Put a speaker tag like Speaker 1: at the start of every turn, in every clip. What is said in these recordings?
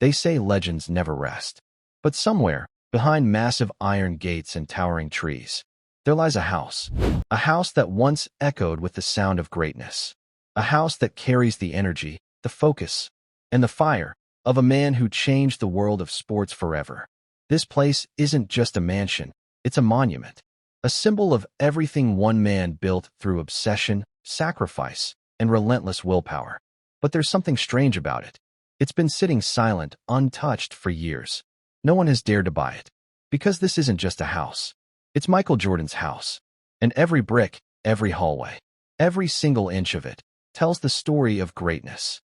Speaker 1: They say legends never rest. But somewhere, behind massive iron gates and towering trees, there lies a house. A house that once echoed with the sound of greatness. A house that carries the energy, the focus, and the fire of a man who changed the world of sports forever. This place isn't just a mansion, it's a monument. A symbol of everything one man built through obsession, sacrifice, and relentless willpower. But there's something strange about it. It's been sitting silent, untouched for years. No one has dared to buy it. Because this isn't just a house. It's Michael Jordan's house. And every brick, every hallway, every single inch of it tells the story of greatness.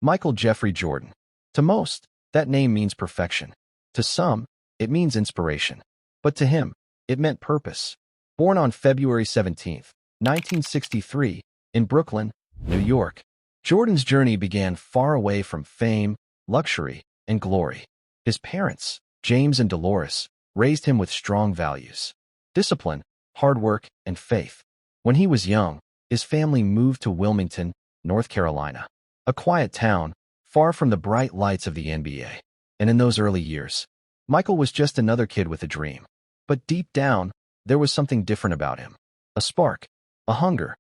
Speaker 1: Michael Jeffrey Jordan. To most, that name means perfection. To some, it means inspiration. But to him, it meant purpose. Born on February 17, 1963, in Brooklyn, New York, Jordan's journey began far away from fame, luxury, and glory. His parents, James and Dolores, raised him with strong values: discipline, hard work, and faith. When he was young, his family moved to Wilmington, North Carolina, a quiet town far from the bright lights of the NBA. And in those early years, Michael was just another kid with a dream. But deep down, there was something different about him. A spark, a hunger.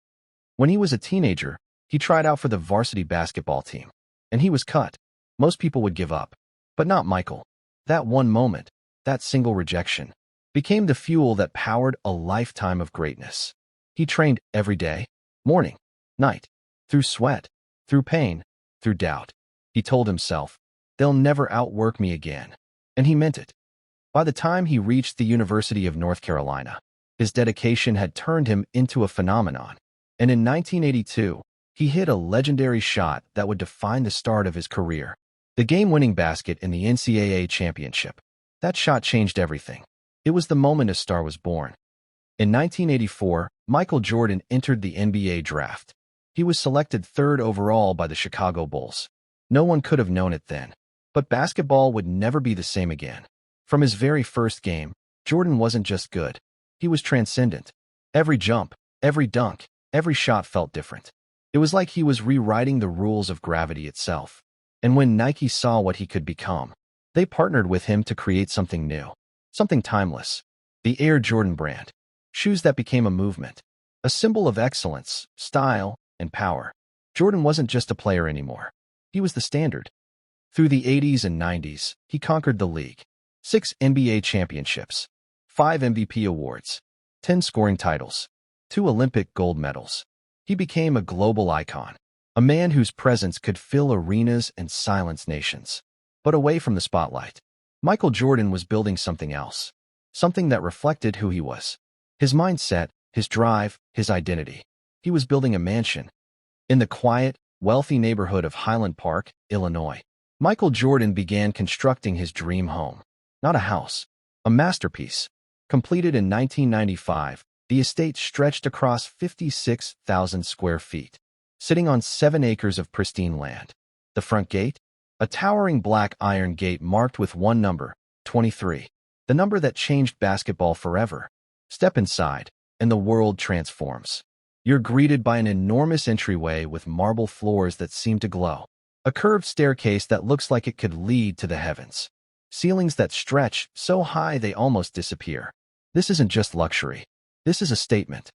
Speaker 1: When he was a teenager, he tried out for the varsity basketball team. And he was cut. Most people would give up. But not Michael. That one moment, that single rejection, became the fuel that powered a lifetime of greatness. He trained every day, morning, night, through sweat, through pain, through doubt. He told himself, "They'll never outwork me again." And he meant it. By the time he reached the University of North Carolina, his dedication had turned him into a phenomenon. And in 1982, he hit a legendary shot that would define the start of his career. The game-winning basket in the NCAA championship. That shot changed everything. It was the moment a star was born. In 1984, Michael Jordan entered the NBA draft. He was selected third overall by the Chicago Bulls. No one could have known it then. But basketball would never be the same again. From his very first game, Jordan wasn't just good. He was transcendent. Every jump, every dunk, every shot felt different. It was like he was rewriting the rules of gravity itself. And when Nike saw what he could become, they partnered with him to create something new, something timeless. The Air Jordan brand. Shoes that became a movement. A symbol of excellence, style, and power. Jordan wasn't just a player anymore. He was the standard. Through the 80s and 90s, he conquered the league. 6 NBA championships, 5 MVP awards, 10 scoring titles, 2 Olympic gold medals. He became a global icon, a man whose presence could fill arenas and silence nations. But away from the spotlight, Michael Jordan was building something else, something that reflected who he was. His mindset, his drive, his identity. He was building a mansion. In the quiet, wealthy neighborhood of Highland Park, Illinois, Michael Jordan began constructing his dream home. Not a house, a masterpiece. Completed in 1995, the estate stretched across 56,000 square feet, sitting on 7 acres of pristine land. The front gate? A towering black iron gate marked with one number, 23, the number that changed basketball forever. Step inside, and the world transforms. You're greeted by an enormous entryway with marble floors that seem to glow. A curved staircase that looks like it could lead to the heavens. Ceilings that stretch so high they almost disappear. This isn't just luxury. This is a statement.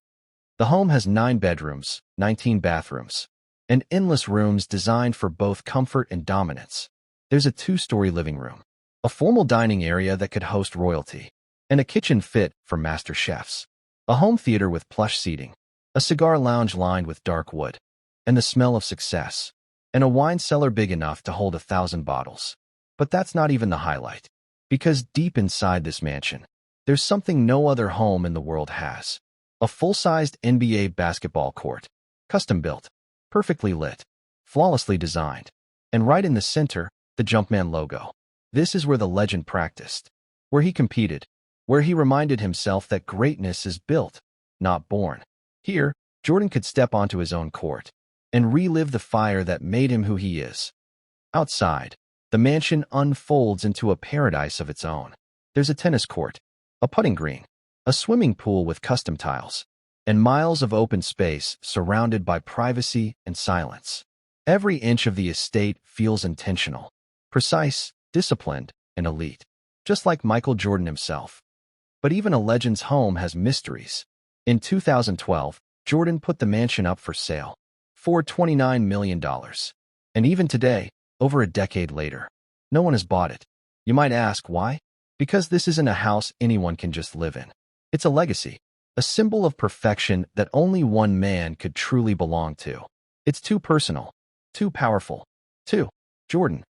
Speaker 1: The home has 9 bedrooms, 19 bathrooms, and endless rooms designed for both comfort and dominance. There's a 2-story living room, a formal dining area that could host royalty, and a kitchen fit for master chefs. A home theater with plush seating, a cigar lounge lined with dark wood, and the smell of success, and a wine cellar big enough to hold 1,000 bottles. But that's not even the highlight. Because deep inside this mansion, there's something no other home in the world has. A full-sized NBA basketball court, custom-built, perfectly lit, flawlessly designed. And right in the center, the Jumpman logo. This is where the legend practiced, where he competed, where he reminded himself that greatness is built, not born. Here, Jordan could step onto his own court and relive the fire that made him who he is. Outside, the mansion unfolds into a paradise of its own. There's a tennis court, a putting green, a swimming pool with custom tiles, and miles of open space surrounded by privacy and silence. Every inch of the estate feels intentional. Precise, disciplined, and elite. Just like Michael Jordan himself. But even a legend's home has mysteries. In 2012, Jordan put the mansion up for sale for $29 million. And even today, over a decade later, no one has bought it. You might ask why? Because this isn't a house anyone can just live in. It's a legacy, a symbol of perfection that only one man could truly belong to. It's too personal, too powerful, too Jordan.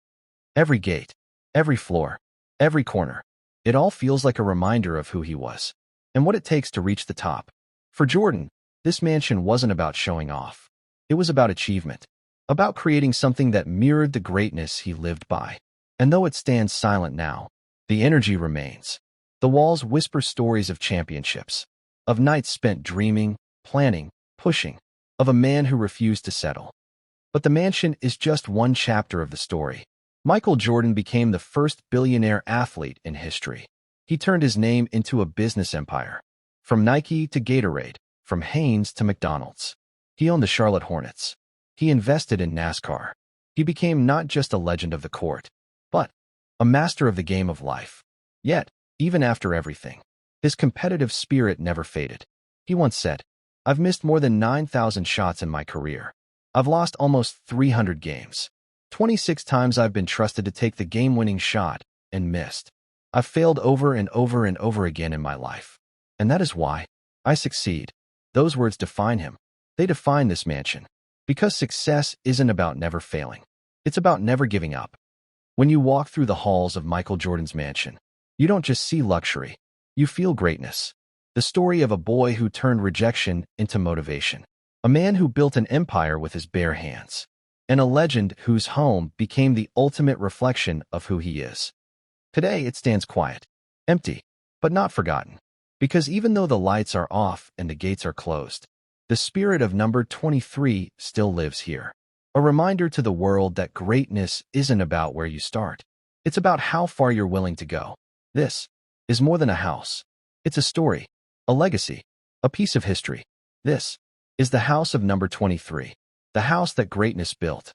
Speaker 1: Every gate, every floor, every corner, it all feels like a reminder of who he was and what it takes to reach the top. For Jordan, this mansion wasn't about showing off. It was about achievement, about creating something that mirrored the greatness he lived by. And though it stands silent now, the energy remains. The walls whisper stories of championships, of nights spent dreaming, planning, pushing, of a man who refused to settle. But the mansion is just one chapter of the story. Michael Jordan became the first billionaire athlete in history. He turned his name into a business empire. From Nike to Gatorade, from Hanes to McDonald's. He owned the Charlotte Hornets. He invested in NASCAR. He became not just a legend of the court, but a master of the game of life. Yet, even after everything, his competitive spirit never faded. He once said, "I've missed more than 9,000 shots in my career. I've lost almost 300 games. 26 times I've been trusted to take the game-winning shot and missed. I've failed over and over and over again in my life. And that is why I succeed." Those words define him. They define this mansion. Because success isn't about never failing. It's about never giving up. When you walk through the halls of Michael Jordan's mansion, you don't just see luxury. You feel greatness. The story of a boy who turned rejection into motivation. A man who built an empire with his bare hands. And a legend whose home became the ultimate reflection of who he is. Today, it stands quiet, empty, but not forgotten. Because even though the lights are off and the gates are closed, the spirit of number 23 still lives here. A reminder to the world that greatness isn't about where you start. It's about how far you're willing to go. This is more than a house. It's a story, a legacy, a piece of history. This is the house of number 23, the house that greatness built.